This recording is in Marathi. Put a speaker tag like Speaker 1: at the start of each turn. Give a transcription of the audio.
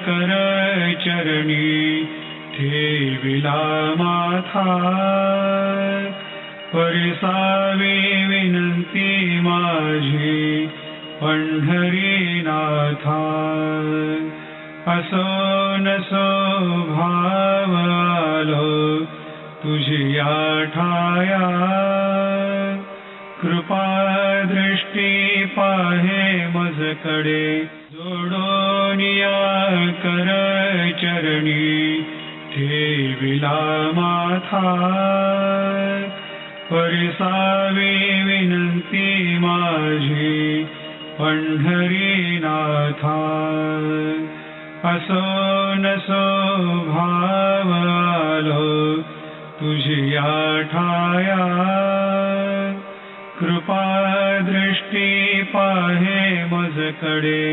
Speaker 1: कर चरणी ठेविला माथा परिसावी विनंती माझी पंढरीनाथा असो नसो भाव आलो तुझिया ठाया कृपा दृष्टी पाहे मजकडे जोडोनिया कर चरणी ठेविला माथा परिसावी विनंती माझी पंढरीनाथा असो नसो भाव आलो तुझिया ठाया कृपा दृष्टी पाहे मजकडे